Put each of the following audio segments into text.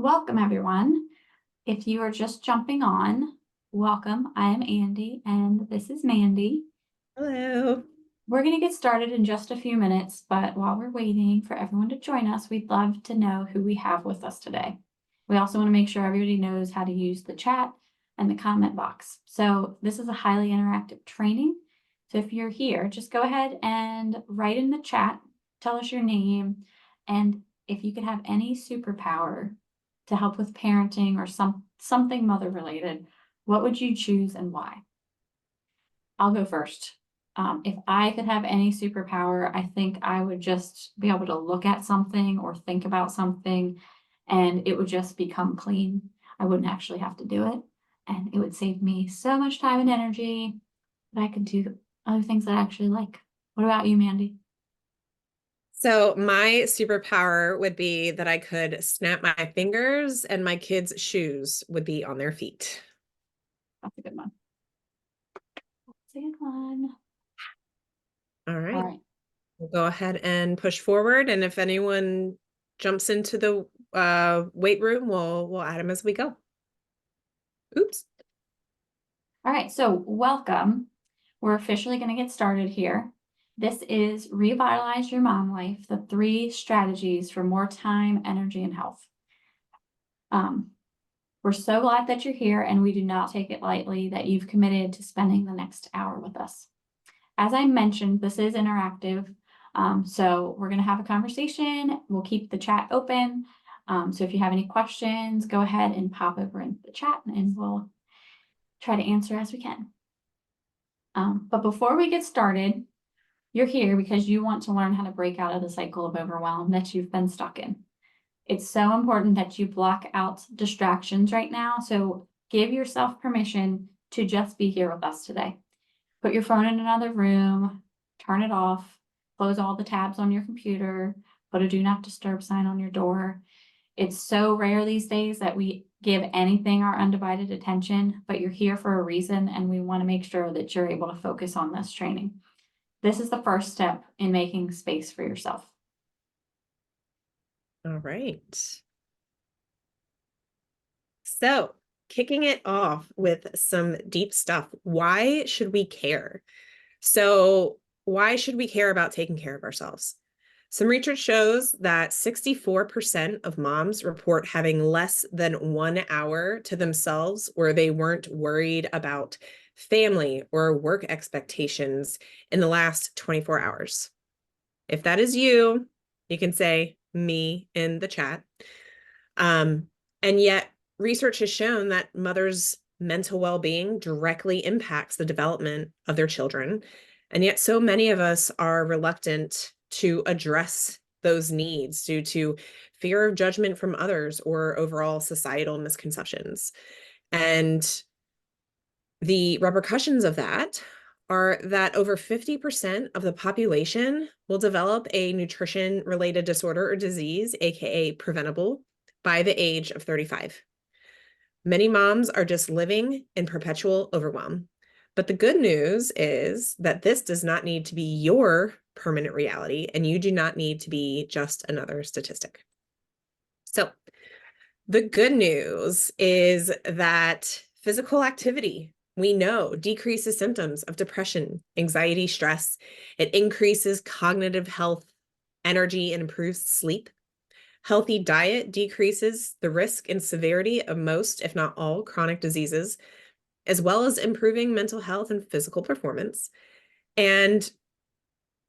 Welcome, everyone. If you are just jumping on, welcome. I am Andy, and this is Mandy. Hello. We're going to get started in just a few minutes, but while we're waiting for everyone to join us, we'd love to know who we have with us today. We also want to make sure everybody knows how to use the chat and the comment box. So this is a highly interactive training. So if you're here, just go ahead and write in the chat, tell us your name, and if you could have any superpower to help with parenting or something mother related, what would you choose and why? I'll go first. If I could have any superpower, I think I would just be able to look at something or think about something and it would just become clean. I wouldn't actually have to do it. And it would save me so much time and energy that I could do other things that I actually like. What about you, Mandy? So my superpower would be that I could snap my fingers and my kids' shoes would be on their feet. That's a good one. That's a good one. All All right. right. We'll go ahead and push forward. And if anyone jumps into the weight room, we'll add them as we go. Oops. All right, so welcome. We're officially going to get started here. This is Revitalize Your Mom Life, the 3 strategies for more time, energy, and health. We're so glad that you're here, and we do not take it lightly that you've committed to spending the next hour with us. As I mentioned, this is interactive, so we're going to have a conversation. We'll keep the chat open. So if you have any questions, go ahead and pop over in the chat, and we'll try to answer as we can. But before we get started, you're here because you want to learn how to break out of the cycle of overwhelm that you've been stuck in. It's so important that you block out distractions right now. So give yourself permission to just be here with us today. Put your phone in another room, turn it off, close all the tabs on your computer, put a do not disturb sign on your door. It's so rare these days that we give anything our undivided attention, but you're here for a reason, and we want to make sure that you're able to focus on this training. This is the first step in making space for yourself. All right. So kicking it off with some deep stuff. Why should we care? So why should we care about taking care of ourselves? Some research shows that 64% of moms report having less than 1 hour to themselves where they weren't worried about family or work expectations in the last 24 hours. If that is you, you can say me in the chat. And yet research has shown that mothers' mental well-being directly impacts the development of their children. And yet so many of us are reluctant to address those needs due to fear of judgment from others or overall societal misconceptions. And the repercussions of that are that over 50% of the population will develop a nutrition-related disorder or disease, aka preventable, by the age of 35. Many moms are just living in perpetual overwhelm. But the good news is that this does not need to be your permanent reality, and you do not need to be just another statistic. So the good news is that physical activity, we know, decreases symptoms of depression, anxiety, stress. It increases cognitive health, energy, and improves sleep. Healthy diet decreases the risk and severity of most, if not all, chronic diseases, as well as improving mental health and physical performance. And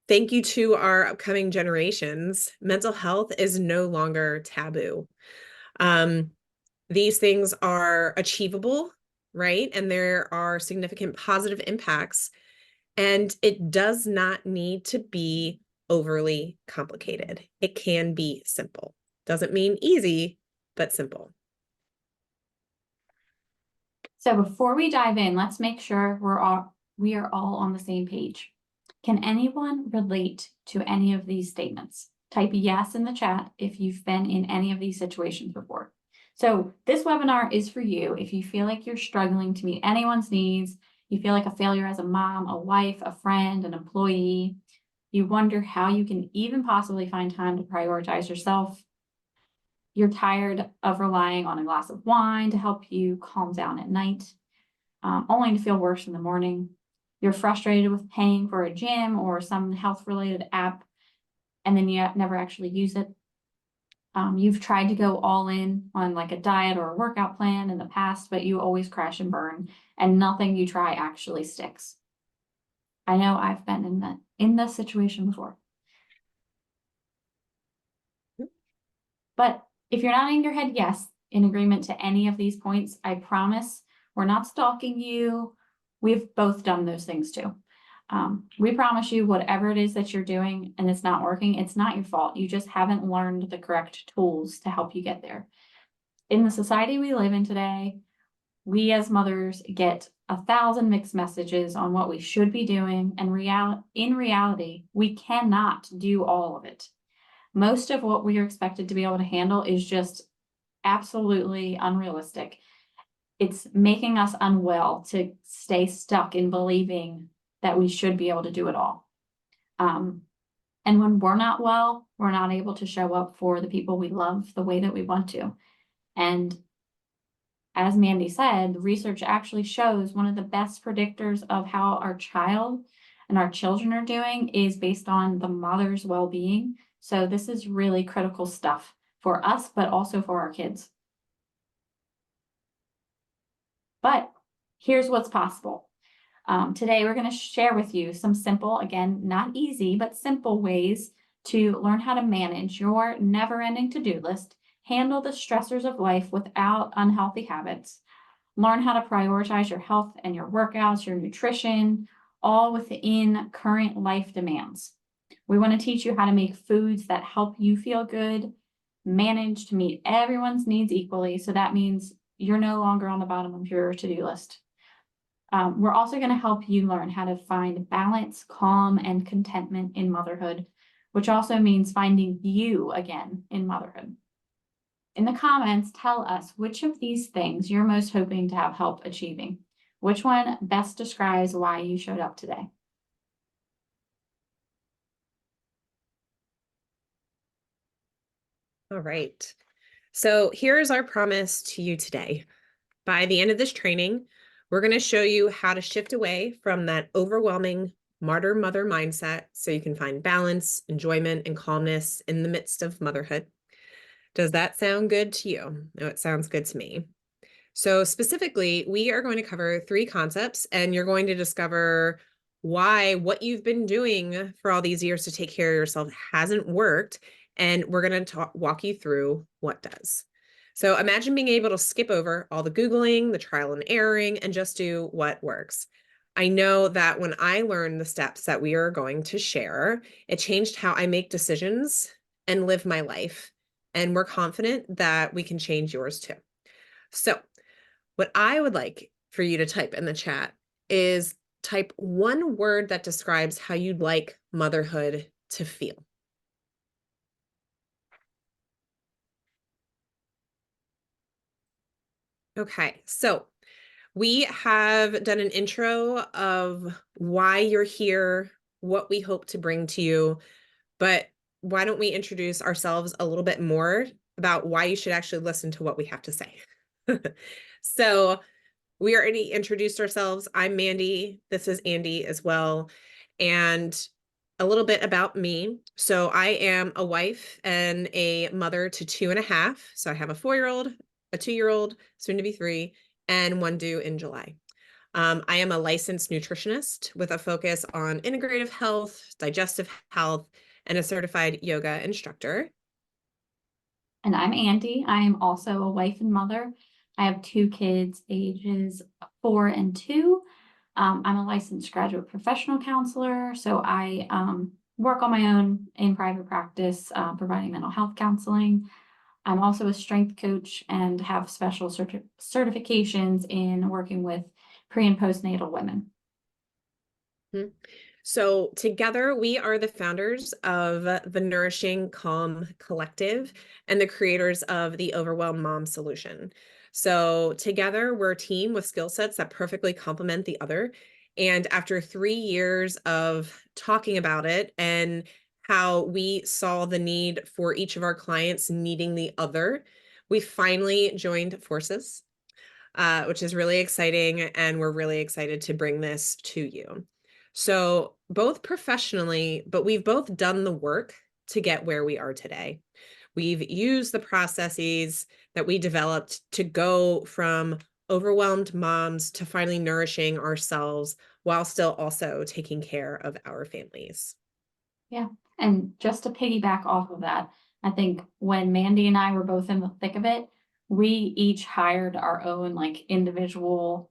thank you to our upcoming generations, mental health is no longer taboo. These things are achievable, right? And there are significant positive impacts. And it does not need to be overly complicated. It can be simple. Doesn't mean easy, but simple. So before we dive in, let's make sure we are all on the same page. Can anyone relate to any of these statements? Type yes in the chat if you've been in any of these situations before. So this webinar is for you if you feel like you're struggling to meet anyone's needs, you feel like a failure as a mom, a wife, a friend, an employee, you wonder how you can even possibly find time to prioritize yourself. You're tired of relying on a glass of wine to help you calm down at night, only to feel worse in the morning. You're frustrated with paying for a gym or some health-related app, and then you never actually use it. You've tried to go all in on like a diet or a workout plan in the past, but you always crash and burn, and nothing you try actually sticks. I know I've been in this situation before. But if you're nodding your head yes, in agreement to any of these points, I promise we're not stalking you. We've both done those things too. We promise you whatever it is that you're doing and it's not working, it's not your fault. You just haven't learned the correct tools to help you get there. In the society we live in today, we as mothers get 1,000 mixed messages on what we should be doing, and in reality, we cannot do all of it. Most of what we are expected to be able to handle is just absolutely unrealistic. It's making us unwell to stay stuck in believing that we should be able to do it all. And when we're not well, we're not able to show up for the people we love the way that we want to. And as Mandy said, the research actually shows one of the best predictors of how our child and our children are doing is based on the mother's well-being. So this is really critical stuff for us, but also for our kids. But here's what's possible. Today, we're going to share with you some simple, again, not easy, but simple ways to learn how to manage your never-ending to-do list, handle the stressors of life without unhealthy habits, learn how to prioritize your health and your workouts, your nutrition, all within current life demands. We want to teach you how to make foods that help you feel good, manage to meet everyone's needs equally. So that means you're no longer on the bottom of your to-do list. We're also going to help you learn how to find balance, calm, and contentment in motherhood, which also means finding you again in motherhood. In the comments, tell us which of these things you're most hoping to have help achieving. Which one best describes why you showed up today? All right. So here's our promise to you today. By the end of this training, we're going to show you how to shift away from that overwhelming martyr mother mindset so you can find balance, enjoyment, and calmness in the midst of motherhood. Does that sound good to you? No, it sounds good to me. So specifically, we are going to cover 3 concepts, and you're going to discover why what you've been doing for all these years to take care of yourself hasn't worked. And we're going to walk you through what does. So imagine being able to skip over all the Googling, the trial and erroring, and just do what works. I know that when I learned the steps that we are going to share, it changed how I make decisions and live my life. And we're confident that we can change yours too. So what I would like for you to type in the chat is type one word that describes how you'd like motherhood to feel. Okay, so we have done an intro of why you're here, what we hope to bring to you, but why don't we introduce ourselves a little bit more about why you should actually listen to what we have to say. So we already introduced ourselves. I'm Mandy. This is Andy as well. And a little bit about me. So I am a wife and a mother to 2.5. So I have a 4-year-old, a 2-year-old, soon to be 3, and 1 due in July. I am a licensed nutritionist with a focus on integrative health, digestive health, and a certified yoga instructor. And I'm Andy. I am also a wife and mother. I have 2 kids, ages 4 and 2. I'm a licensed graduate professional counselor, so I work on my own in private practice, providing mental health counseling. I'm also a strength coach and have special certifications in working with pre- and postnatal women. So together we are the founders of the Nourishing Calm Collective and the creators of the Overwhelmed Mom Solution. So together we're a team with skill sets that perfectly complement the other. And after 3 years of talking about it and how we saw the need for each of our clients needing the other, we finally joined forces, which is really exciting. And we're really excited to bring this to you. So, both professionally, but we've both done the work to get where we are today. We've used the processes that we developed to go from overwhelmed moms to finally nourishing ourselves while still also taking care of our families. Yeah. And just to piggyback off of that, I think when Mandy and I were both in the thick of it, we each hired our own like individual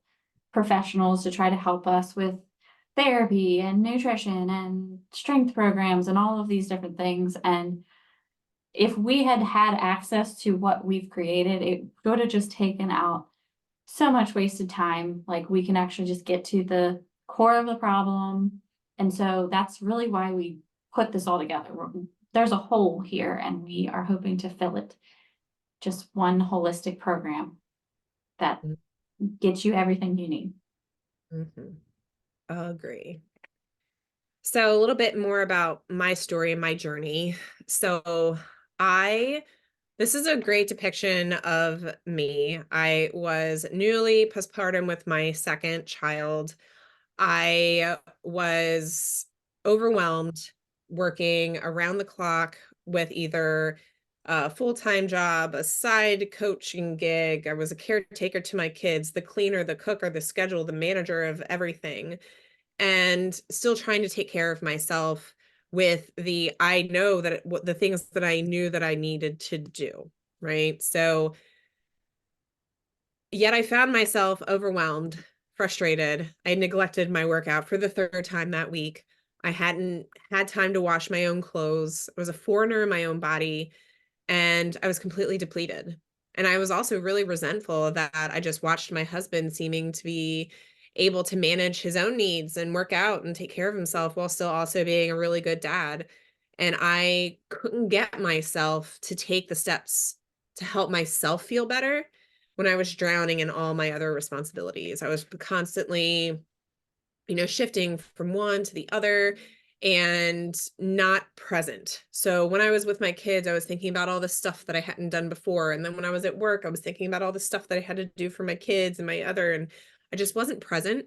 professionals to try to help us with therapy and nutrition and strength programs and all of these different things. And if we had had access to what we've created, it would have just taken out so much wasted time. Like we can actually just get to the core of the problem. And so that's really why we put this all together. There's a hole here and we are hoping to fill it. Just one holistic program that gets you everything you need. Mm-hmm. Agree. So, a little bit more about my story and my journey. So, I this is a great depiction of me. I was newly postpartum with my second child. I was overwhelmed working around the clock with either a full-time job, a side coaching gig. I was a caretaker to my kids, the cleaner, the cooker, the schedule, the manager of everything, and still trying to take care of myself with I know that what the things that I knew that I needed to do, right? So, yet I found myself overwhelmed, frustrated. I neglected my workout for the third time that week. I hadn't had time to wash my own clothes. I was a foreigner in my own body, and I was completely depleted. And I was also really resentful that I just watched my husband seeming to be able to manage his own needs and work out and take care of himself while still also being a really good dad. And I couldn't get myself to take the steps to help myself feel better when I was drowning in all my other responsibilities. I was constantly, shifting from one to the other and not present. So when I was with my kids, I was thinking about all the stuff that I hadn't done before. And then when I was at work, I was thinking about all the stuff that I had to do for my kids and and I just wasn't present.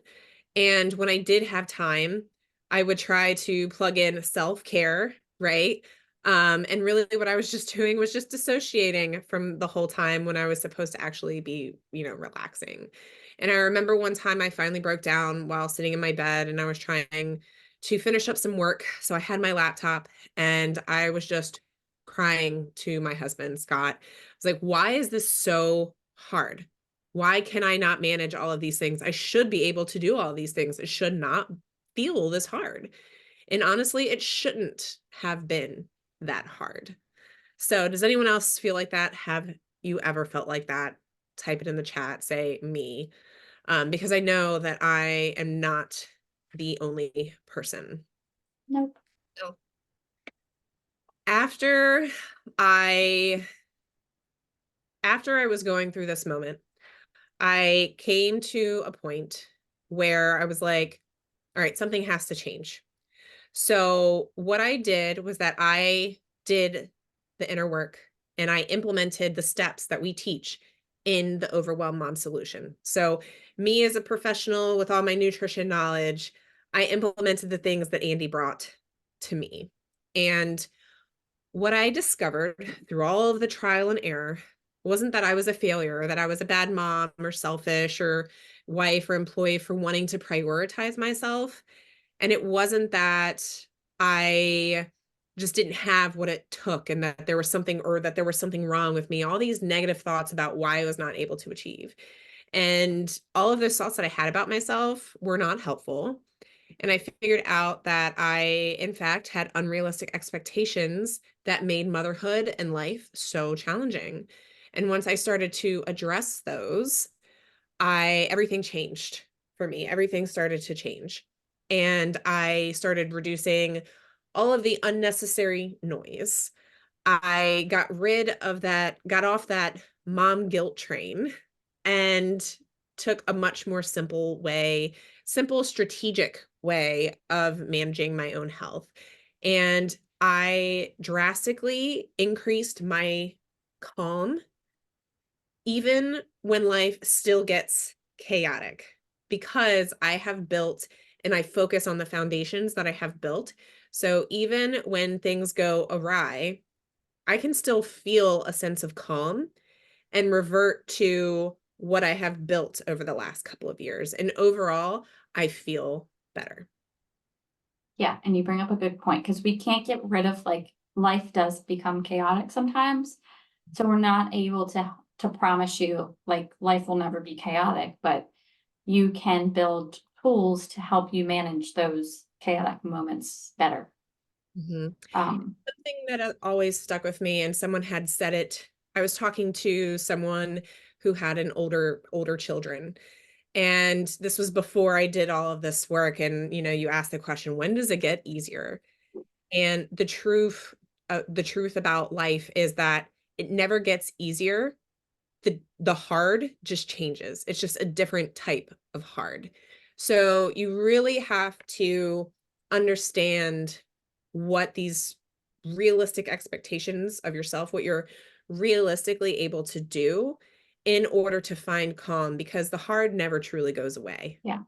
And when I did have time, I would try to plug in self-care, right? And really what I was just doing was just dissociating from the whole time when I was supposed to actually be, relaxing. And I remember one time I finally broke down while sitting in my bed and I was trying to finish up some work. So I had my laptop and I was just crying to my husband, Scott. I was like, why is this so hard? Why can I not manage all of these things? I should be able to do all of these things. It should not feel this hard. And honestly, it shouldn't have been that hard. So, does anyone else feel like that? Have you ever felt like that? Type it in the chat, say me, because I know that I am not the only person. Nope. So after I after I was going through this moment, I came to a point where I was like, all right, something has to change. So what I did was that I did the inner work and I implemented the steps that we teach in the Overwhelmed Mom Solution. So me as a professional with all my nutrition knowledge, I implemented the things that Andy brought to me. And what I discovered through all of the trial and error wasn't that I was a failure or that I was a bad mom or selfish or wife or employee for wanting to prioritize myself. And it wasn't that I just didn't have what it took and that there was something or that there was something wrong with me, all these negative thoughts about why I was not able to achieve. And all of those thoughts that I had about myself were not helpful. And I figured out that I, in fact, had unrealistic expectations that made motherhood and life so challenging. And once I started to address those, everything changed for me. Everything started to change. And I started reducing all of the unnecessary noise. I got off that mom guilt train and took a much more simple, strategic way of managing my own health. And I drastically increased my calm, even when life still gets chaotic, because I have built and I focus on the foundations that I have built. So even when things go awry, I can still feel a sense of calm and revert to what I have built over the last couple of years. And overall, I feel better. Yeah, and you bring up a good point because we can't get rid of like life does become chaotic sometimes. So we're not able to promise you like life will never be chaotic, but you can build tools to help you manage those chaotic moments better. Mhm. Um, Something that always stuck with me, and someone had said it. I was talking to someone who had an older children, and this was before I did all of this work. And you ask the question, when does it get easier? And the truth about life is that it never gets easier. The hard just changes. It's just a different type of hard. So you really have to understand what these realistic expectations of yourself, what you're realistically able to do in order to find calm, because the hard never truly goes away. yeah,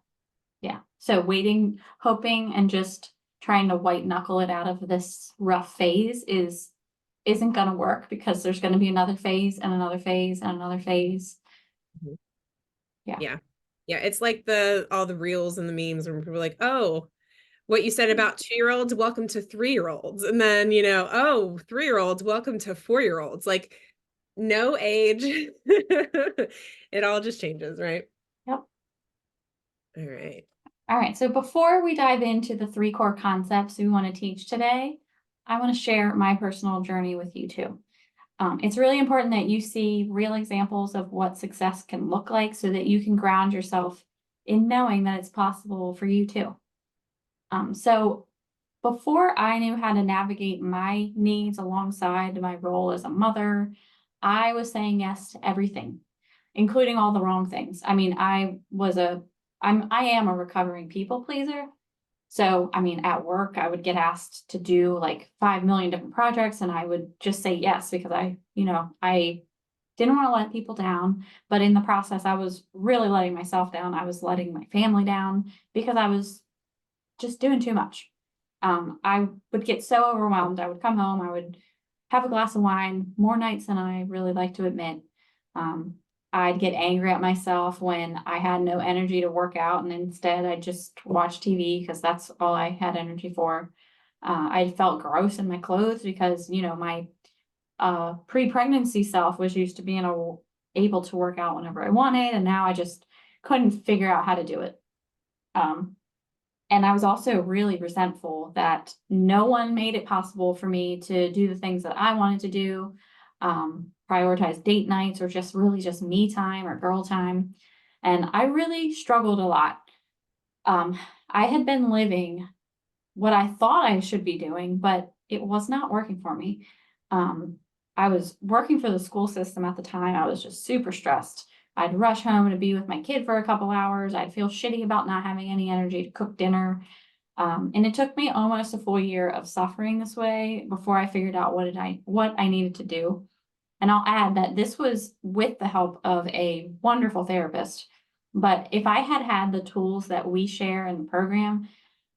yeah. So waiting, hoping, and just trying to white knuckle it out of this rough phase isn't gonna work because there's gonna be another phase and another phase and another phase. Mhm. Yeah. Yeah. Yeah. It's like the all the reels and the memes where people are like, oh, what you said about 2-year-olds, welcome to 3-year-olds. And then, oh, 3-year-olds, welcome to 4-year-olds. Like, no age. It all just changes, right? Yep. All right. All right, so before we dive into the three core concepts we want to teach today, I want to share my personal journey with you too. It's really important that you see real examples of what success can look like so that you can ground yourself in knowing that it's possible for you too. So before I knew how to navigate my needs alongside my role as a mother, I was saying yes to everything, including all the wrong things. I mean, I am a recovering people pleaser. So, I mean, at work, I would get asked to do like 5 million different projects, and I would just say yes because I didn't want to let people down. But in the process, I was really letting myself down. I was letting my family down because I was just doing too much. I would get so overwhelmed. I would come home, I would have a glass of wine more nights than I really like to admit. Um, I'd get angry at myself when I had no energy to work out, and instead I just watch TV because that's all I had energy for. I felt gross in my clothes because, my pre-pregnancy self was used to being able to work out whenever I wanted, and now I just couldn't figure out how to do it. Um, and I was also really resentful that no one made it possible for me to do the things that I wanted to do, prioritize date nights or just me time or girl time. And I really struggled a lot. I had been living what I thought I should be doing, but it was not working for me. Um, I was working for the school system at the time. I was just super stressed. I'd rush home to be with my kid for a couple hours. I'd feel shitty about not having any energy to cook dinner. And it took me almost a full year of suffering this way before I figured out what I needed to do. And I'll add that this was with the help of a wonderful therapist. But if I had had the tools that we share in the program,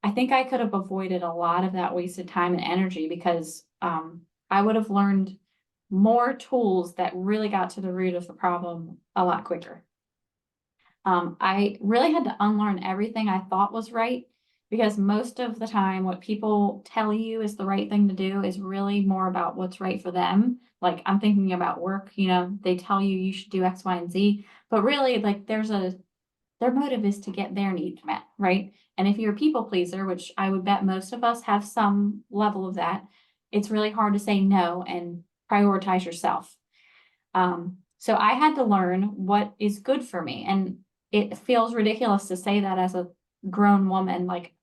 I think I could have avoided a lot of that wasted time and energy because I would have learned more tools that really got to the root of the problem a lot quicker. I really had to unlearn everything I thought was right because most of the time, what people tell you is the right thing to do is really more about what's right for them. Like I'm thinking about work, they tell you you should do X, Y, and Z, but really, like their motive is to get their needs met, right? And if you're a people pleaser, which I would bet most of us have some level of that, it's really hard to say no and prioritize yourself. So I had to learn what is good for me. And it feels ridiculous to say that as a grown woman. Like,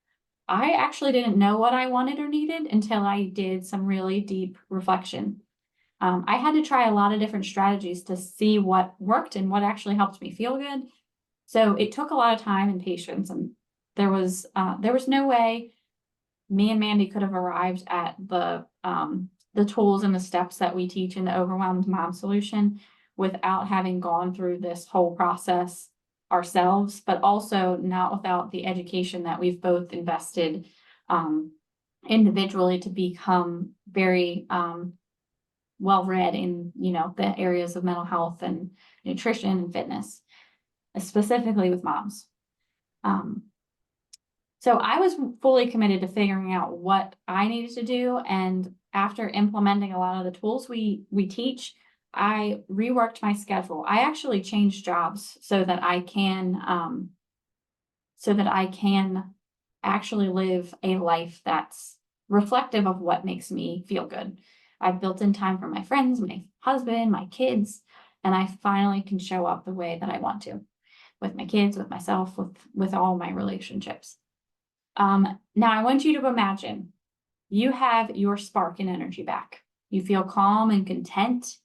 I actually didn't know what I wanted or needed until I did some really deep reflection. I had to try a lot of different strategies to see what worked and what actually helped me feel good. So it took a lot of time and patience, and there was no way. me and Mandy could have arrived at the tools and the steps that we teach in the Overwhelmed Mom Solution without having gone through this whole process ourselves, but also not without the education that we've both invested individually to become very well read in, you know, the areas of mental health and nutrition and fitness, specifically with moms. So I was fully committed to figuring out what I needed to do. And after implementing a lot of the tools we teach, I reworked my schedule. I actually changed jobs so that I can actually live a life that's reflective of what makes me feel good. I've built in time for my friends, my husband, my kids, and I finally can show up the way that I want to with my kids, with myself, with all my relationships. Now I want you to imagine you have your spark and energy back. You feel calm and content.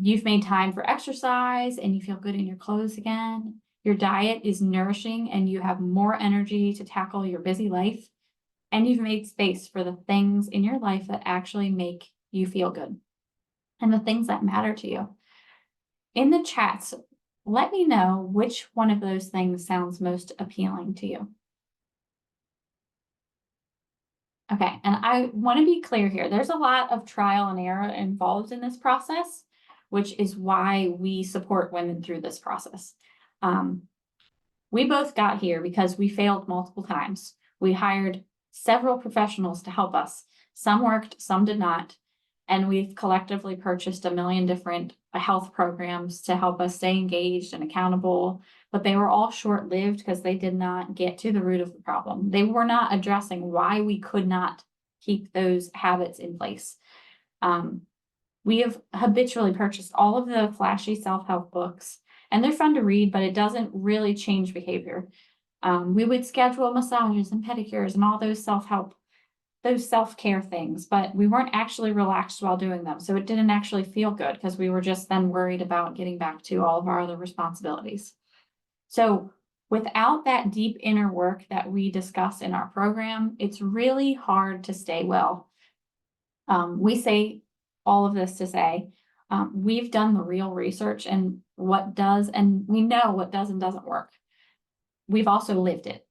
You've made time for exercise and you feel good in your clothes again. Your diet is nourishing and you have more energy to tackle your busy life. And you've made space for the things in your life that actually make you feel good and the things that matter to you. In the chats, let me know which one of those things sounds most appealing to you. Okay, and I want to be clear here. There's a lot of trial and error involved in this process, which is why we support women through this process. We both got here because we failed multiple times. We hired several professionals to help us. Some worked, some did not. And we've collectively purchased a million different health programs to help us stay engaged and accountable, but they were all short-lived because they did not get to the root of the problem. They were not addressing why we could not keep those habits in place. We have habitually purchased all of the flashy self-help books, and they're fun to read, but it doesn't really change behavior. We would schedule massages and pedicures and all those self-care things, but we weren't actually relaxed while doing them. So it didn't actually feel good because we were just then worried about getting back to all of our other responsibilities. So without that deep inner work that we discuss in our program, it's really hard to stay well. We say all of this to say, we've done the real research and what does, and we know what does and doesn't work. We've also lived it.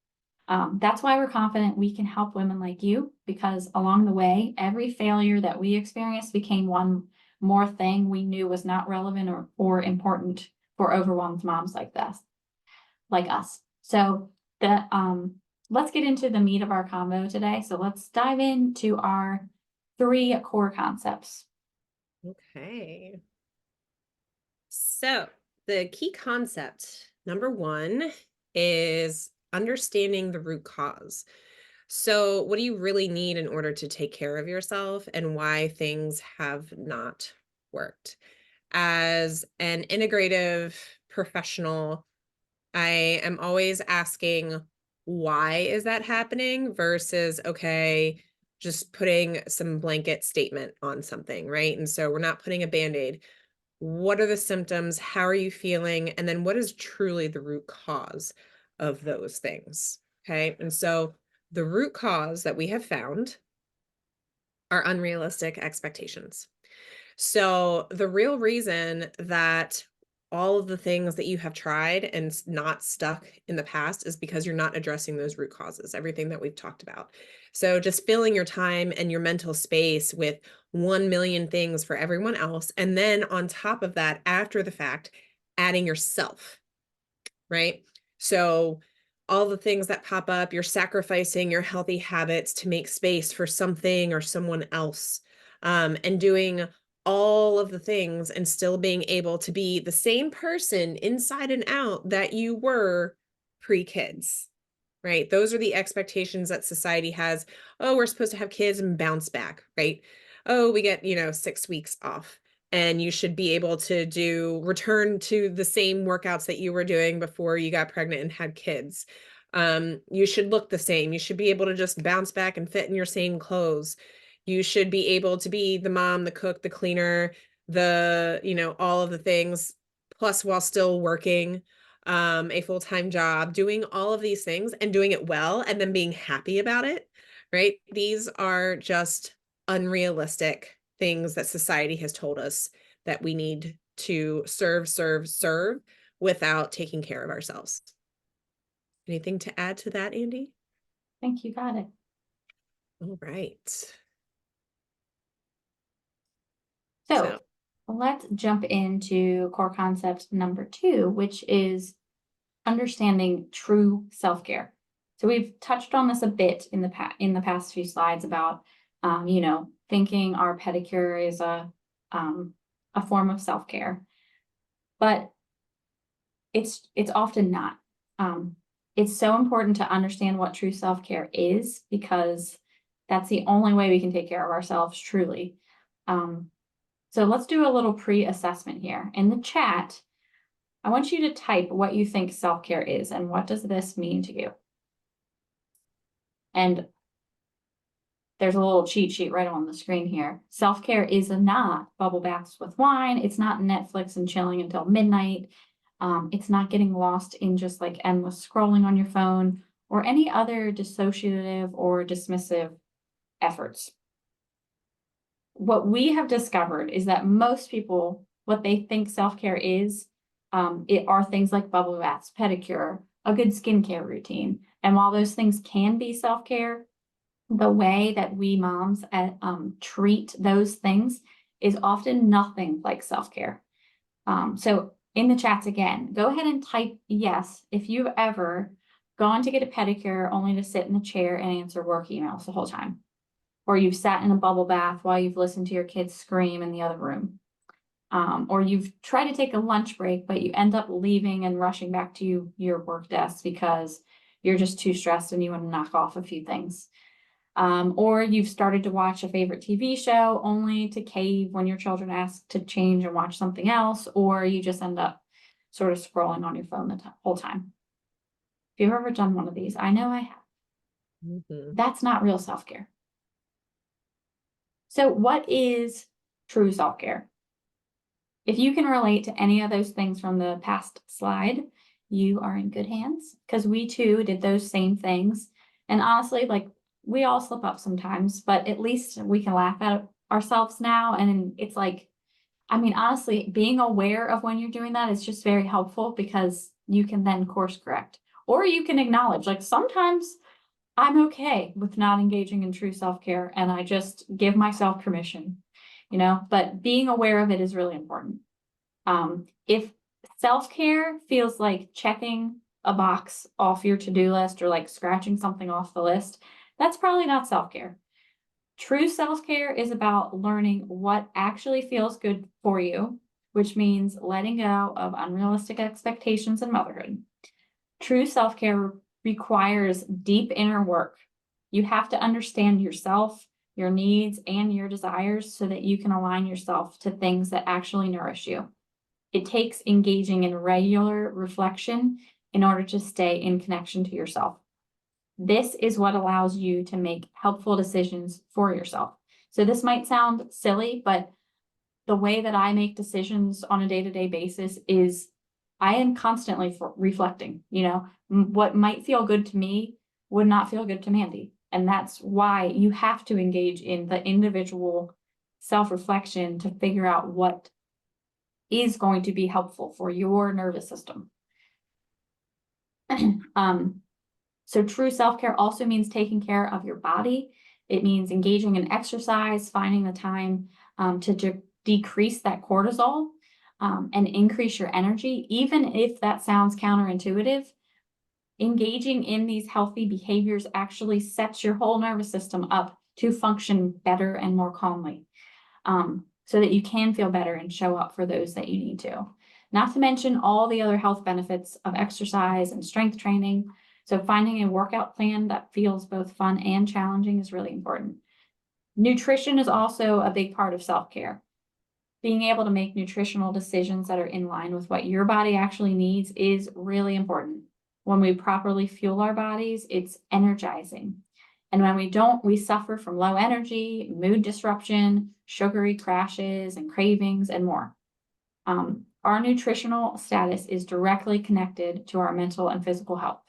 That's why we're confident we can help women like you, because along the way, every failure that we experienced became one more thing we knew was not relevant or important for overwhelmed moms like us. So let's get into the meat of our convo today. So let's dive into our 3 core concepts. Okay. So the key concept, number 1, is understanding the root cause. So what do you really need in order to take care of yourself and why things have not worked? As an integrative professional, I am always asking, why is that happening versus, okay, just putting some blanket statement on something, right? And so we're not putting a Band-Aid. What are the symptoms? How are you feeling? And then what is truly the root cause of those things? Okay. And so the root cause that we have found are unrealistic expectations. So the real reason that all of the things that you have tried and not stuck in the past is because you're not addressing those root causes, everything that we've talked about. So just filling your time and your mental space with 1 million things for everyone else. And then on top of that, after the fact, adding yourself, right? So all the things that pop up, you're sacrificing your healthy habits to make space for something or someone else, and doing all of the things and still being able to be the same person inside and out that you were pre-kids, right? Those are the expectations that society has. Oh, we're supposed to have kids and bounce back, right? Oh, we get, 6 weeks off and you should be able to return to the same workouts that you were doing before you got pregnant and had kids. You should look the same. You should be able to just bounce back and fit in your same clothes. You should be able to be the mom, the cook, the cleaner, all of the things, plus while still working. a full-time job, doing all of these things and doing it well and then being happy about it, right? These are just unrealistic things that society has told us that we need to serve without taking care of ourselves. Anything to add to that, Andy? I think you got it. All right. So let's jump into core concept number 2, which is understanding true self-care. So we've touched on this a bit in the past few slides about, thinking our pedicure is a form of self-care, but it's often not. It's so important to understand what true self-care is, because that's the only way we can take care of ourselves truly. So let's do a little pre-assessment here. In the chat, I want you to type what you think self-care is and what does this mean to you. And there's a little cheat sheet right on the screen here. Self-care is not bubble baths with wine. It's not Netflix and chilling until midnight. It's not getting lost in just like endless scrolling on your phone or any other dissociative or dismissive efforts. What we have discovered is that most people, what they think self-care is, it are things like bubble baths, pedicure, a good skincare routine. And while those things can be self-care, the way that we moms treat those things is often nothing like self-care. So in the chats again, go ahead and type yes if you've ever gone to get a pedicure only to sit in the chair and answer work emails the whole time. Or you've sat in a bubble bath while you've listened to your kids scream in the other room. Or you've tried to take a lunch break, but you end up leaving and rushing back to your work desk because you're just too stressed and you want to knock off a few things. Or you've started to watch a favorite TV show only to cave when your children ask to change and watch something else, or you just end up sort of scrolling on your phone the whole time. If you've ever done one of these, I know I have. Mm-hmm. That's not real self-care. So what is true self-care? If you can relate to any of those things from the past slide, you are in good hands, because we too did those same things. And honestly, like, we all slip up sometimes, but at least we can laugh at ourselves now. And it's like, I mean, honestly, being aware of when you're doing that is just very helpful, because you can then course correct, or you can acknowledge, like, sometimes I'm okay with not engaging in true self-care and I just give myself permission, but being aware of it is really important. If self-care feels like checking a box off your to-do list or like scratching something off the list, that's probably not self-care. True self-care is about learning what actually feels good for you, which means letting go of unrealistic expectations in motherhood. True self-care requires deep inner work. You have to understand yourself, your needs, and your desires so that you can align yourself to things that actually nourish you. It takes engaging in regular reflection in order to stay in connection to yourself. This is what allows you to make helpful decisions for yourself. So this might sound silly, but the way that I make decisions on a day-to-day basis is I am constantly reflecting. What might feel good to me would not feel good to Mandy. And that's why you have to engage in the individual self-reflection to figure out what is going to be helpful for your nervous system. So true self-care also means taking care of your body. It means engaging in exercise, finding the time to decrease that cortisol and increase your energy. Even if that sounds counterintuitive, engaging in these healthy behaviors actually sets your whole nervous system up to function better and more calmly, so that you can feel better and show up for those that you need to. Not to mention all the other health benefits of exercise and strength training. So finding a workout plan that feels both fun and challenging is really important. Nutrition is also a big part of self-care. Being able to make nutritional decisions that are in line with what your body actually needs is really important. When we properly fuel our bodies, it's energizing. And when we don't, we suffer from low energy, mood disruption, sugary crashes and cravings, and more. Our nutritional status is directly connected to our mental and physical health,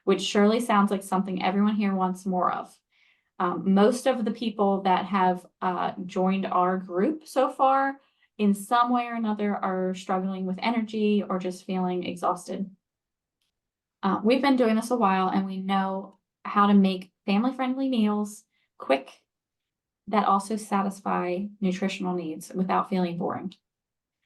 which surely sounds like something everyone here wants more of. Most of the people that have joined our group so far, in some way or another, are struggling with energy or just feeling exhausted. We've been doing this a while, and we know how to make family-friendly meals quick that also satisfy nutritional needs without feeling boring.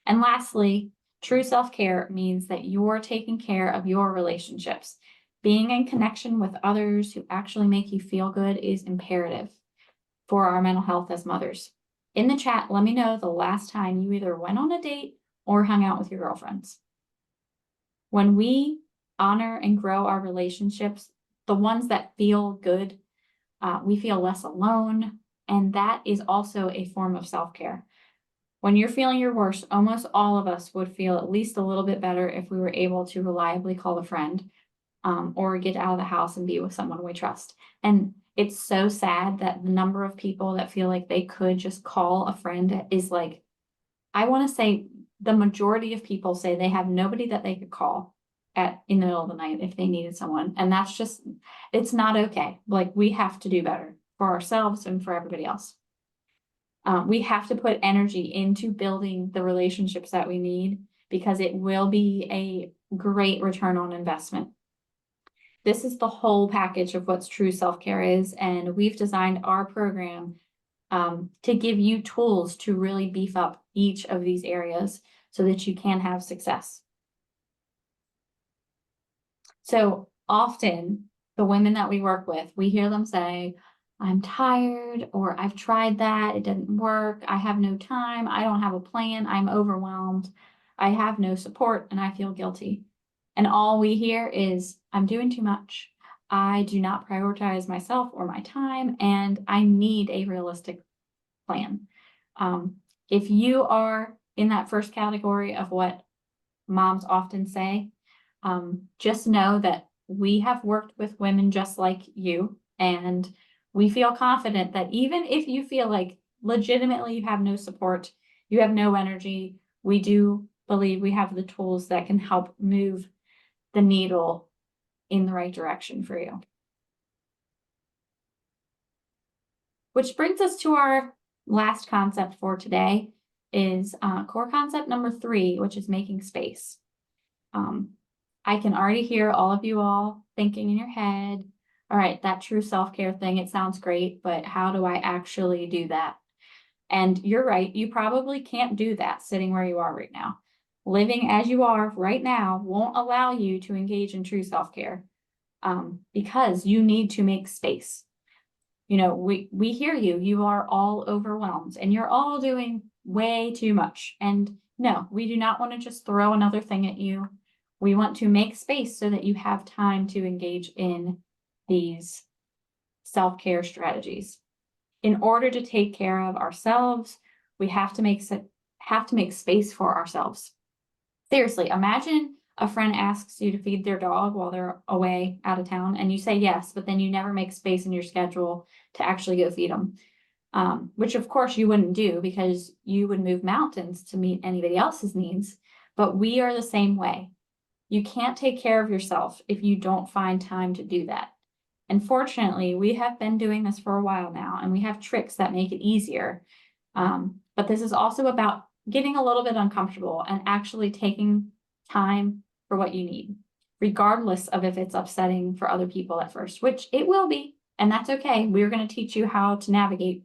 And lastly, true self-care means that you're taking care of your relationships. Being in connection with others who actually make you feel good is imperative for our mental health as mothers. In the chat, let me know the last time you either went on a date or hung out with your girlfriends. When we honor and grow our relationships, the ones that feel good, we feel less alone, and that is also a form of self-care. When you're feeling your worst, almost all of us would feel at least a little bit better if we were able to reliably call a friend, or get out of the house and be with someone we trust. And it's so sad that the number of people that feel like they could just call a friend is like, I want to say the majority of people say they have nobody that they could call in the middle of the night if they needed someone. And that's just, it's not okay. Like, we have to do better for ourselves and for everybody else. We have to put energy into building the relationships that we need, because it will be a great return on investment. This is the whole package of what's true self-care is, and we've designed our program to give you tools to really beef up each of these areas so that you can have success. So often, the women that we work with, we hear them say, I'm tired, or I've tried that, it didn't work, I have no time, I don't have a plan, I'm overwhelmed, I have no support, and I feel guilty. And all we hear is, I'm doing too much. I do not prioritize myself or my time, and I need a realistic plan. If you are in that first category of what moms often say, just know that we have worked with women just like you, and we feel confident that even if you feel like legitimately you have no support, you have no energy, we do believe we have the tools that can help move the needle in the right direction for you. Which brings us to our last concept for today, is core concept number 3, which is making space. I can already hear all of you all thinking in your head, all right, that true self-care thing, it sounds great, but how do I actually do that? And you're right, you probably can't do that sitting where you are right now. Living as you are right now won't allow you to engage in true self-care, because you need to make space. You know, we hear you, you are all overwhelmed and you're all doing way too much. And no, we do not want to just throw another thing at you. We want to make space so that you have time to engage in these self-care strategies. In order to take care of ourselves, we have to make space for ourselves. Seriously, imagine a friend asks you to feed their dog while they're away out of town, and you say yes, but then you never make space in your schedule to actually go feed them. Which of course you wouldn't do, because you would move mountains to meet anybody else's needs. But we are the same way. You can't take care of yourself if you don't find time to do that. And fortunately, we have been doing this for a while now, and we have tricks that make it easier. But this is also about getting a little bit uncomfortable and actually taking time for what you need, regardless of if it's upsetting for other people at first, which it will be, and that's okay. We're going to teach you how to navigate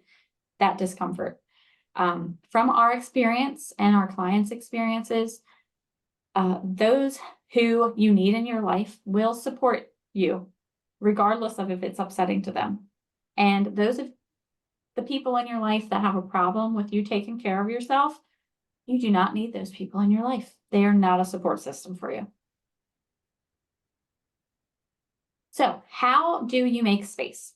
that discomfort. From our experience and our clients' experiences, those who you need in your life will support you, regardless of if it's upsetting to them. And those of the people in your life that have a problem with you taking care of yourself, you do not need those people in your life. They are not a support system for you. So how do you make space?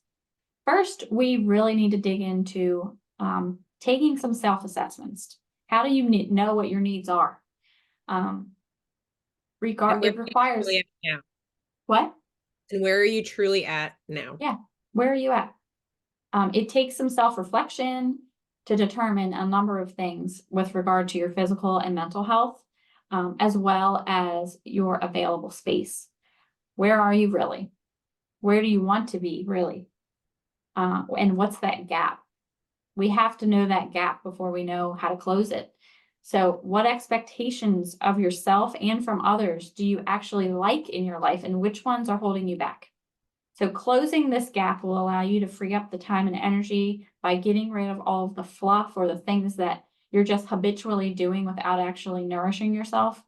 First, we really need to dig into taking some self-assessments. How do you know what your needs are? It requires now. What? And where are you truly at now? Yeah, where are you at? It takes some self-reflection to determine a number of things with regard to your physical and mental health. as well as your available space. Where are you really? Where do you want to be really? And what's that gap? We have to know that gap before we know how to close it. So what expectations of yourself and from others do you actually like in your life, and which ones are holding you back? So closing this gap will allow you to free up the time and energy by getting rid of all of the fluff or the things that you're just habitually doing without actually nourishing yourself.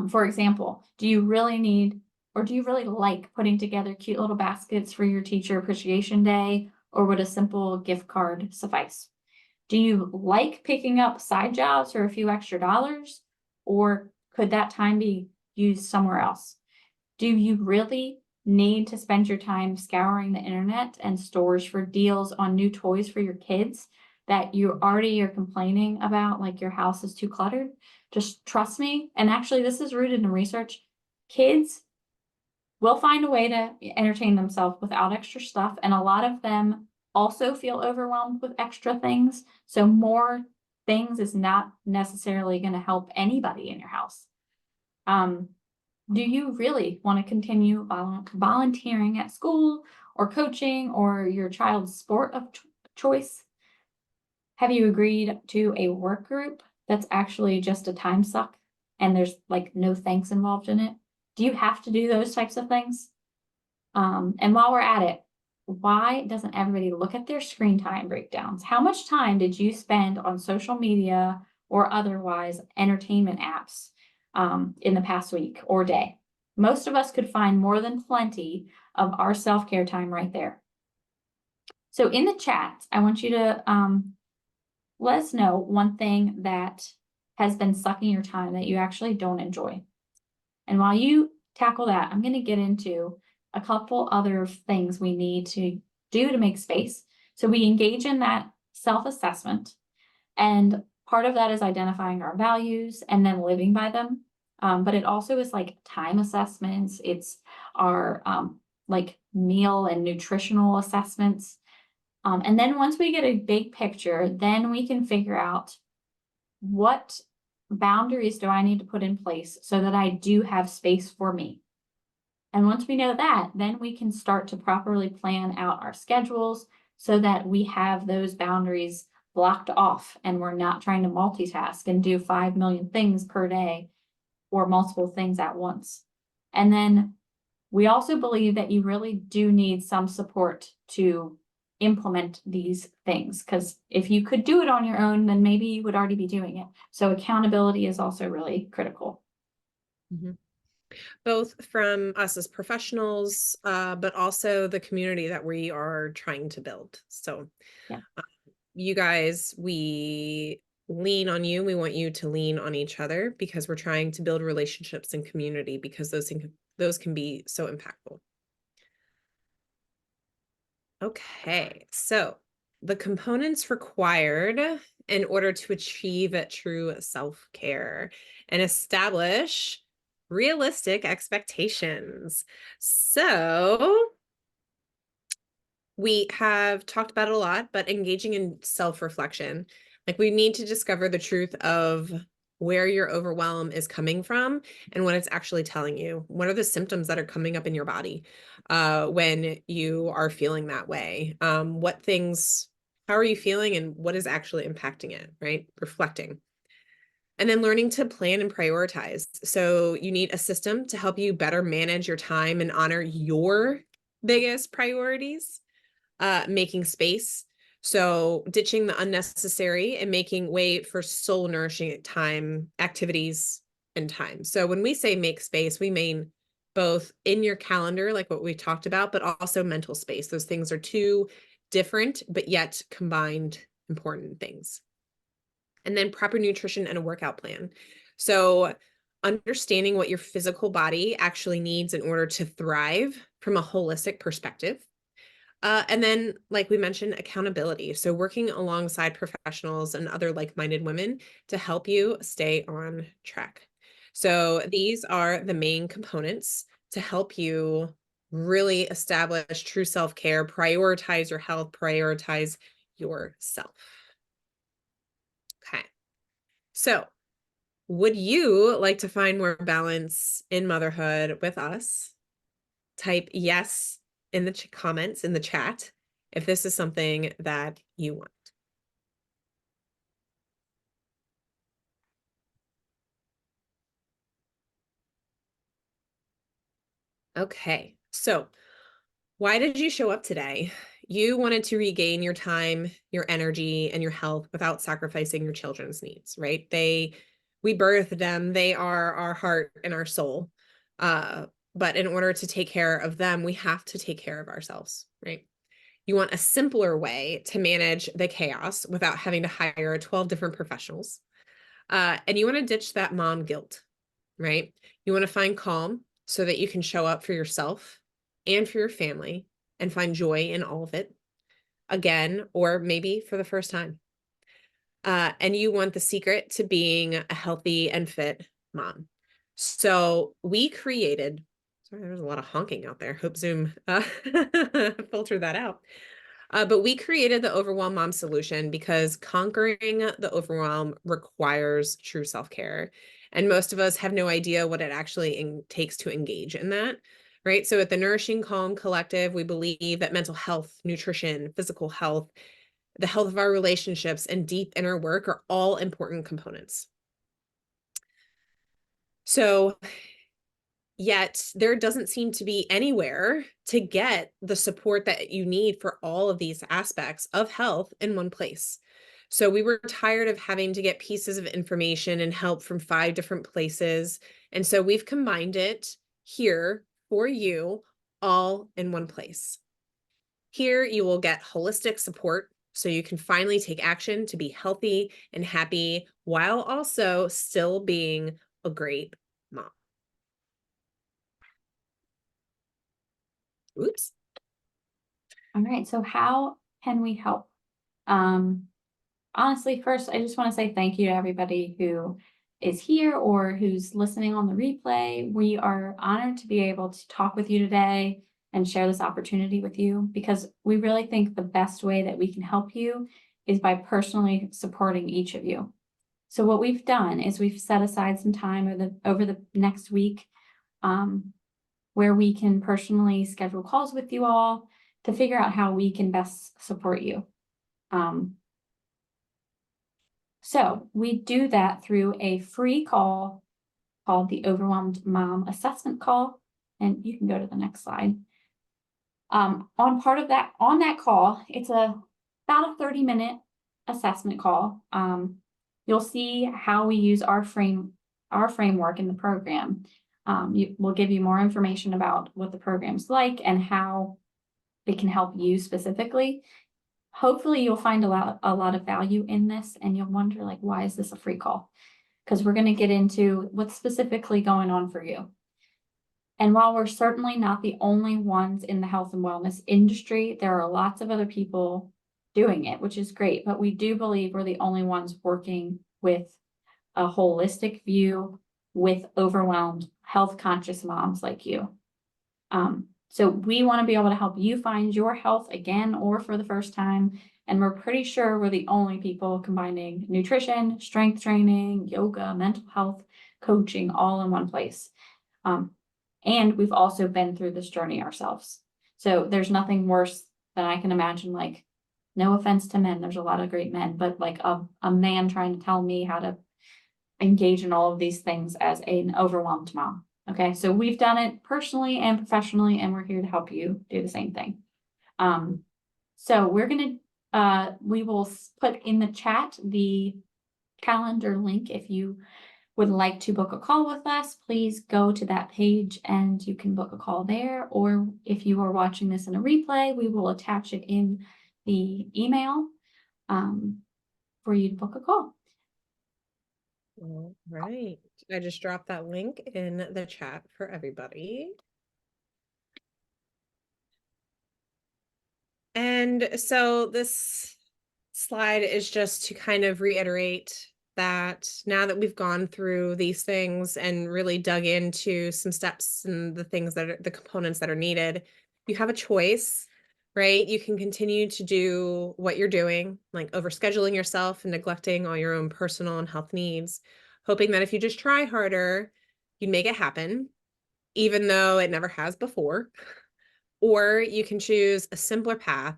For example, do you really need, or do you really like putting together cute little baskets for your teacher appreciation day, or would a simple gift card suffice? Do you like picking up side jobs for a few extra dollars, or could that time be used somewhere else? Do you really need to spend your time scouring the internet and stores for deals on new toys for your kids that you already are complaining about, like your house is too cluttered? Just trust me. And actually, this is rooted in research. Kids will find a way to entertain themselves without extra stuff. And a lot of them also feel overwhelmed with extra things. So more things is not necessarily going to help anybody in your house. Do you really want to continue volunteering at school or coaching or your child's sport of choice? Have you agreed to a work group that's actually just a time suck and there's like no thanks involved in it? Do you have to do those types of things? And while we're at it, why doesn't everybody look at their screen time breakdowns? How much time did you spend on social media or otherwise entertainment apps in the past week or day? Most of us could find more than plenty of our self-care time right there. So in the chat, I want you to let us know one thing that has been sucking your time that you actually don't enjoy. And while you tackle that, I'm going to get into a couple other things we need to do to make space. So we engage in that self-assessment, and part of that is identifying our values and then living by them. But it also is like time assessments. It's our like meal and nutritional assessments. And then once we get a big picture, then we can figure out what boundaries do I need to put in place so that I do have space for me. And once we know that, then we can start to properly plan out our schedules so that we have those boundaries blocked off and we're not trying to multitask and do 5 million things per day or multiple things at once. And then we also believe that you really do need some support to implement these things, because if you could do it on your own, then maybe you would already be doing it. So accountability is also really critical. Mm-hmm. Both from us as professionals, but also the community that we are trying to build. So yeah, you guys, we lean on you. We want you to lean on each other because we're trying to build relationships and community, because those can be so impactful. Okay, so the components required in order to achieve true self-care and establish realistic expectations. So we have talked about it a lot, but engaging in self-reflection, like we need to discover the truth of where your overwhelm is coming from and what it's actually telling you. What are the symptoms that are coming up in your body when you are feeling that way? What things, how are you feeling, and what is actually impacting it, right? Reflecting. And then learning to plan and prioritize. So you need a system to help you better manage your time and honor your biggest priorities. Making space. So ditching the unnecessary and making way for soul nourishing time, activities, and time. So when we say make space, we mean both in your calendar, like what we talked about, but also mental space. Those things are two different, but yet combined important things. And then proper nutrition and a workout plan. So understanding what your physical body actually needs in order to thrive from a holistic perspective. And then, like we mentioned, accountability. So working alongside professionals and other like-minded women to help you stay on track. So these are the main components to help you really establish true self-care, prioritize your health, prioritize yourself. Okay. So Would you like to find more balance in motherhood with us? Type yes in the comments in the chat if this is something that you want. Okay, so why did you show up today? You wanted to regain your time, your energy, and your health without sacrificing your children's needs, right? We birthed them. They are our heart and our soul. But in order to take care of them, we have to take care of ourselves, right? You want a simpler way to manage the chaos without having to hire 12 different professionals. And you want to ditch that mom guilt, right? You want to find calm so that you can show up for yourself and for your family and find joy in all of it again, or maybe for the first time. And you want the secret to being a healthy and fit mom. So we created, sorry, there's a lot of honking out there. Hope Zoom filter that out. But we created the Overwhelm Mom solution because conquering the overwhelm requires true self-care. And most of us have no idea what it actually takes to engage in that, right? So at the Nourishing Calm Collective, we believe that mental health, nutrition, physical health, the health of our relationships, and deep inner work are all important components. So yet there doesn't seem to be anywhere to get the support that you need for all of these aspects of health in one place. So we were tired of having to get pieces of information and help from 5 different places. And so we've combined it here for you all in one place. Here you will get holistic support so you can finally take action to be healthy and happy while also still being a great mom. Oops. All right, so how can we help? Honestly, first, I just want to say thank you to everybody who is here or who's listening on the replay. We are honored to be able to talk with you today and share this opportunity with you because we really think the best way that we can help you is by personally supporting each of you. So what we've done is we've set aside some time over the next week where we can personally schedule calls with you all to figure out how we can best support you. So we do that through a free call called the Overwhelmed Mom Assessment Call. And you can go to the next slide. On that call, it's about a 30-minute assessment call. You'll see how we use our framework in the program. We'll give you more information about what the program's like and how it can help you specifically. Hopefully you'll find a lot of value in this and you'll wonder, like, why is this a free call? Because we're going to get into what's specifically going on for you. And while we're certainly not the only ones in the health and wellness industry, there are lots of other people doing it, which is great. But we do believe we're the only ones working with a holistic view with overwhelmed, health conscious moms like you. So we want to be able to help you find your health again or for the first time. And we're pretty sure we're the only people combining nutrition, strength training, yoga, mental health, coaching all in one place. And we've also been through this journey ourselves. So there's nothing worse than I can imagine, like, no offense to men, there's a lot of great men, but like a man trying to tell me how to engage in all of these things as an overwhelmed mom. Okay, so we've done it personally and professionally, and we're here to help you do the same thing. So we will put in the chat the calendar link. If you would like to book a call with us, please go to that page and you can book a call there. Or if you are watching this in a replay, we will attach it in the email for you to book a call. All right. I just dropped that link in the chat for everybody. And so this slide is just to kind of reiterate that now that we've gone through these things and really dug into some steps and the things that are the components that are needed, you have a choice, right? You can continue to do what you're doing, like overscheduling yourself and neglecting all your own personal and health needs. hoping that if you just try harder, you'd make it happen, even though it never has before. Or you can choose a simpler path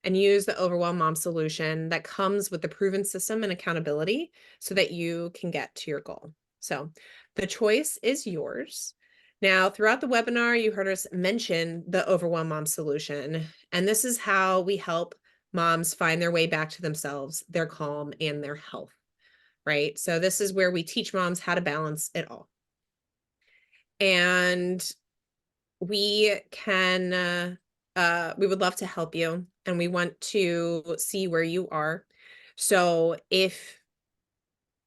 and use the Overwhelm Mom solution that comes with the proven system and accountability so that you can get to your goal. So the choice is yours. Now, throughout the webinar, you heard us mention the Overwhelm Mom solution, and this is how we help moms find their way back to themselves, their calm, and their health, right? So this is where we teach moms how to balance it all. And we we would love to help you, and we want to see where you are. So if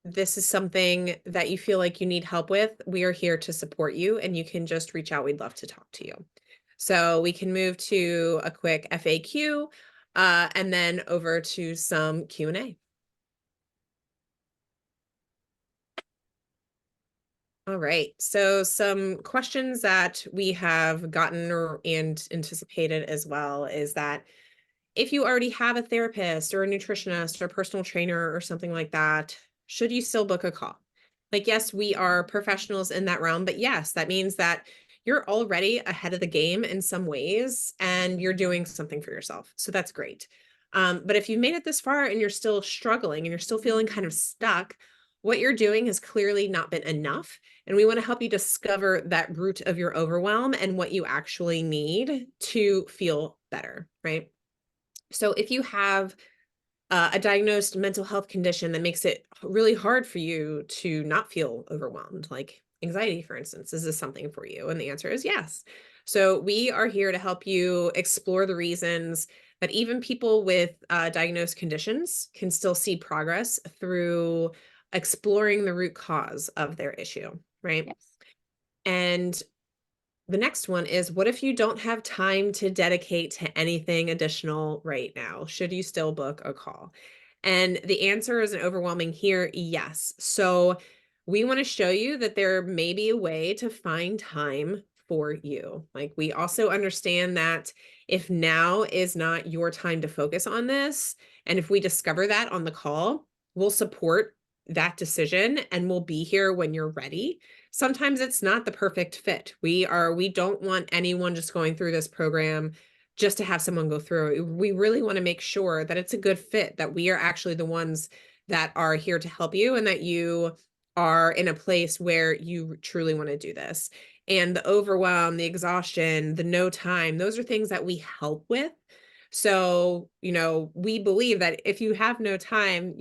this is something that you feel like you need help with, we are here to support you, and you can just reach out. We'd love to talk to you. So we can move to a quick FAQ, and then over to some Q&A. All right, so some questions that we have gotten and anticipated as well is that if you already have a therapist or a nutritionist or personal trainer or something like that, should you still book a call? Like, yes, we are professionals in that realm, but yes, that means that you're already ahead of the game in some ways and you're doing something for yourself. So that's great. But if you've made it this far and you're still struggling and you're still feeling kind of stuck, what you're doing has clearly not been enough. And we want to help you discover that root of your overwhelm and what you actually need to feel better, right? So if you have a diagnosed mental health condition that makes it really hard for you to not feel overwhelmed, like anxiety, for instance, is this something for you? And the answer is yes. So we are here to help you explore the reasons that even people with diagnosed conditions can still see progress through exploring the root cause of their issue, right? Yes. And the next one is, what if you don't have time to dedicate to anything additional right now? Should you still book a call? And the answer is an overwhelming here, yes. So we want to show you that there may be a way to find time for you. Like, we also understand that if now is not your time to focus on this, and if we discover that on the call, we'll support that decision and we'll be here when you're ready. Sometimes it's not the perfect fit. We don't want anyone just going through this program just to have someone go through it. We really want to make sure that it's a good fit, that we are actually the ones that are here to help you and that you are in a place where you truly want to do this. And the overwhelm, the exhaustion, the no time, those are things that we help with. So, we believe that if you have no time,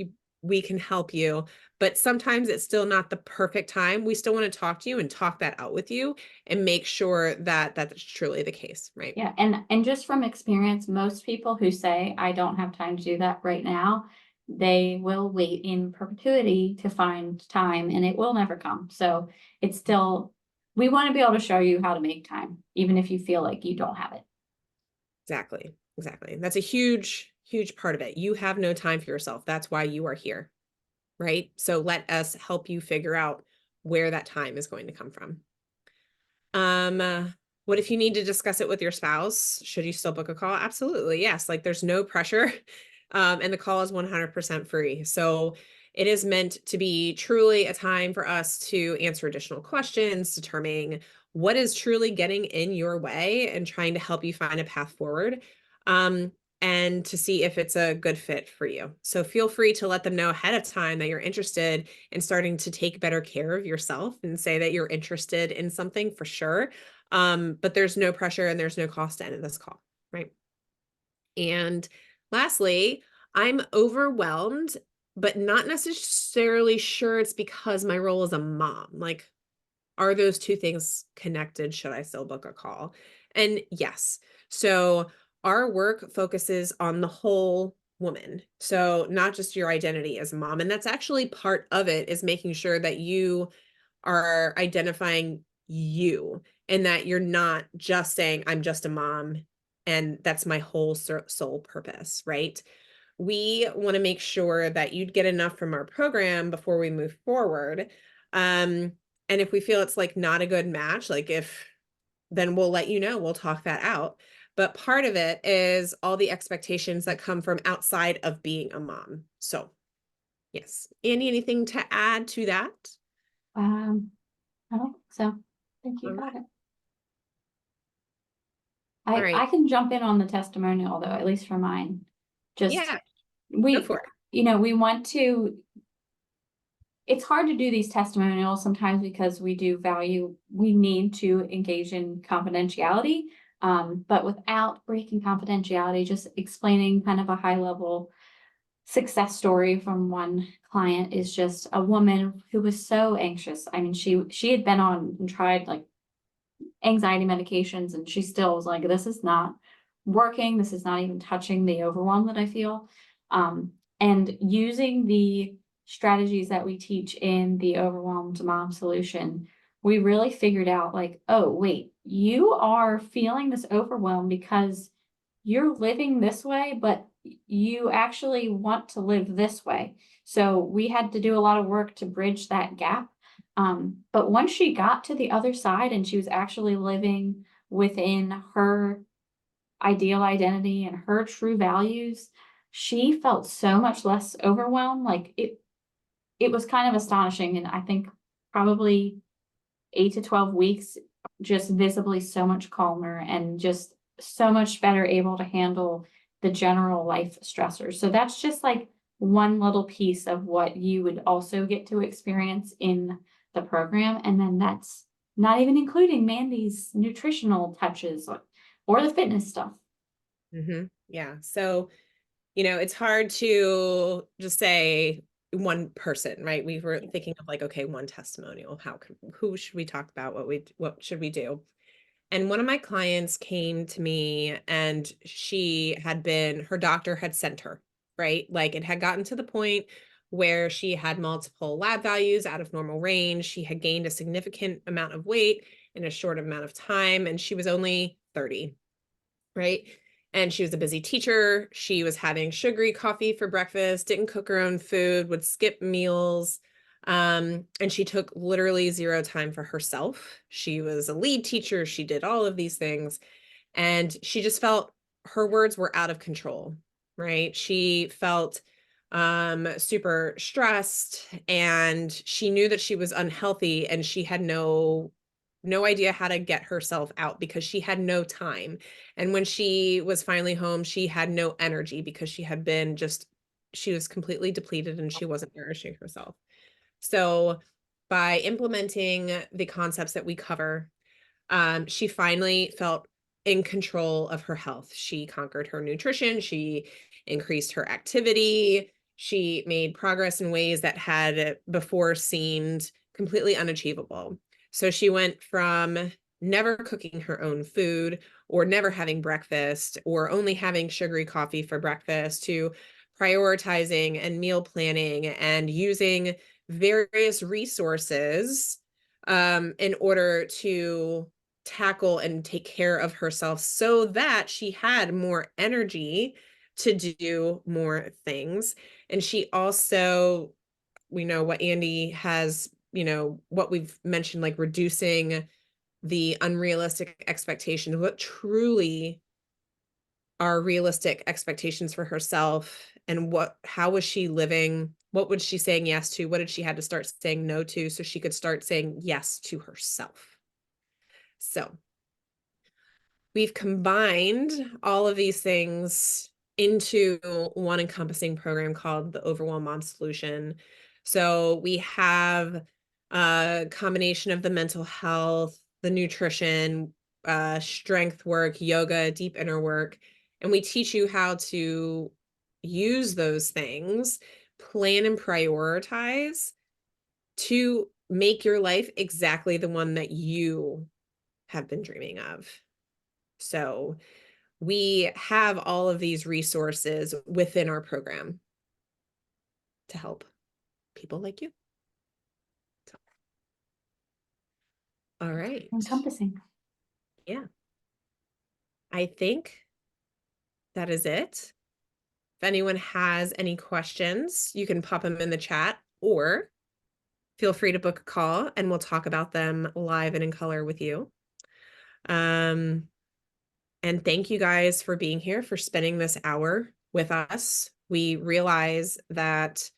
we can help you, but sometimes it's still not the perfect time. We still want to talk to you and talk that out with you and make sure that that's truly the case, right? Yeah, and just from experience, most people who say, I don't have time to do that right now, they will wait in perpetuity to find time and it will never come. So it's still, we want to be able to show you how to make time, even if you feel like you don't have it. Exactly. Exactly. That's a huge, huge part of it. You have no time for yourself. That's why you are here, right? So let us help you figure out where that time is going to come from. What if you need to discuss it with your spouse? Should you still book a call? Absolutely. Yes. Like, there's no pressure. And the call is 100% free. So it is meant to be truly a time for us to answer additional questions, determining what is truly getting in your way and trying to help you find a path forward. And to see if it's a good fit for you. So feel free to let them know ahead of time that you're interested in starting to take better care of yourself and say that you're interested in something for sure. But there's no pressure and there's no cost to end this call, right? And lastly, I'm overwhelmed, but not necessarily sure it's because my role as a mom. Like, are those two things connected? Should I still book a call? And yes. So our work focuses on the whole woman. So not just your identity as a mom. And that's actually part of it, is making sure that you are identifying you and that you're not just saying, I'm just a mom and that's my whole sole purpose, right? We want to make sure that you'd get enough from our program before we move forward. And if we feel it's like not a good match, then we'll let you know, we'll talk that out. But part of it is all the expectations that come from outside of being a mom. So Yes. Andy, anything to add to that? Um, I don't think so. I think you All got it. right. I can jump in on the testimonial though, at least for mine. Just Yeah, go we, for it. we want to, it's hard to do these testimonials sometimes because we need to engage in confidentiality. But without breaking confidentiality, just explaining kind of a high level success story from one client is just a woman who was so anxious. I mean, she had been on and tried like anxiety medications, and she still was like, this is not working. This is not even touching the overwhelm that I feel. And using the strategies that we teach in the Overwhelmed Mom Solution, we really figured out like, oh, wait, you are feeling this overwhelm because you're living this way, but you actually want to live this way. So we had to do a lot of work to bridge that gap. But once she got to the other side and she was actually living within her ideal identity and her true values, she felt so much less overwhelmed. Like it was kind of astonishing. And I think probably 8 to 12 weeks, just visibly so much calmer and just so much better able to handle the general life stressors. So that's just like one little piece of what you would also get to experience in the program. And then that's not even including Mandy's nutritional touches or the fitness stuff. Yeah. So, it's hard to just say one person, right? We were thinking of like, okay, one testimonial. Who should we talk about? What should we do? And one of my clients came to me and her doctor had sent her, right? Like it had gotten to the point where she had multiple lab values out of normal range. She had gained a significant amount of weight in a short amount of time, and she was only 30, right? And she was a busy teacher. She was having sugary coffee for breakfast, didn't cook her own food, would skip meals. And she took literally zero time for herself. She was a lead teacher. She did all of these things. And she just felt her words were out of control, right? She felt super stressed, and she knew that she was unhealthy, and she had no idea how to get herself out because she had no time. And when she was finally home, she had no energy because she was completely depleted and she wasn't nourishing herself. So by implementing the concepts that we cover, she finally felt in control of her health. She conquered her nutrition. She increased her activity. She made progress in ways that had before seemed completely unachievable. So she went from never cooking her own food or never having breakfast or only having sugary coffee for breakfast to prioritizing and meal planning and using various resources in order to tackle and take care of herself so that she had more energy to do more things. And she also, we know what Andy has, what we've mentioned, like reducing the unrealistic expectations, what truly are realistic expectations for herself, and how was she living? What was she saying yes to? What did she had to start saying no to so she could start saying yes to herself? So we've combined all of these things into one encompassing program called the Overwhelm Mom Solution. So we have a combination of the mental health, the nutrition, strength work, yoga, deep inner work, and we teach you how to use those things, plan and prioritize to make your life exactly the one that you have been dreaming of. So we have all of these resources within our program to help people like you. So, all right. Encompassing. Yeah. I think that is it. If anyone has any questions, you can pop them in the chat or feel free to book a call and we'll talk about them live and in color with you. And thank you guys for being here, for spending this hour with us. We realize that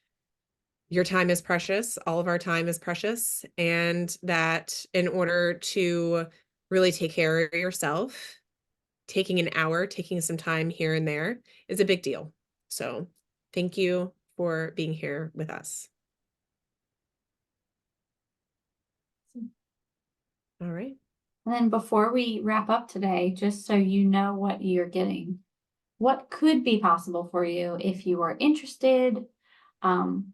your time is precious. All of our time is precious. And that in order to really take care of yourself, taking an hour, taking some time here and there is a big deal. So thank you for being here with us. All right. And then before we wrap up today, just so you know what you're getting, what could be possible for you if you are interested in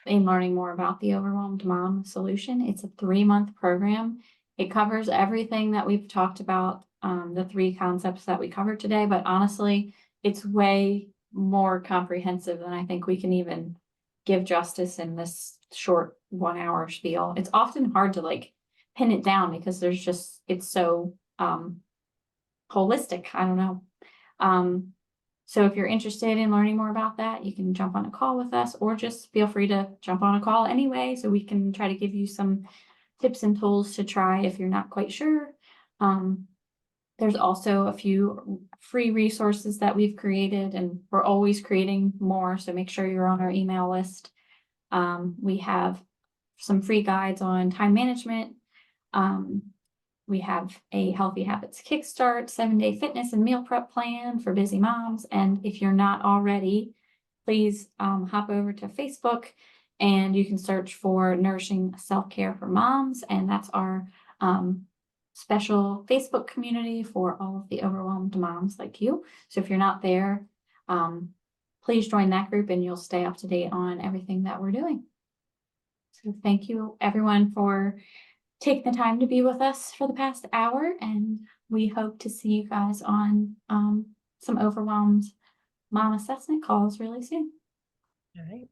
learning more about the Overwhelmed Mom Solution. It's a 3-month program. It covers everything that we've talked about, the 3 concepts that we covered today, but honestly, it's way more comprehensive than I think we can even give justice in this short 1-hour spiel. It's often hard to like pin it down because it's so holistic. I don't know. So if you're interested in learning more about that, you can jump on a call with us, or just feel free to jump on a call anyway, so we can try to give you some tips and tools to try if you're not quite sure. There's also a few free resources that we've created, and we're always creating more, so make sure you're on our email list. We have some free guides on time management. We have a Healthy Habits Kickstart, 7-day fitness and meal prep plan for busy moms. And if you're not already, please hop over to Facebook and you can search for Nourishing Self-Care for Moms. And that's our special Facebook community for all of the overwhelmed moms like you. So if you're not there, please join that group and you'll stay up to date on everything that we're doing. So thank you everyone for taking the time to be with us for the past hour, and we hope to see you guys on some overwhelmed mom assessment calls really soon. All right.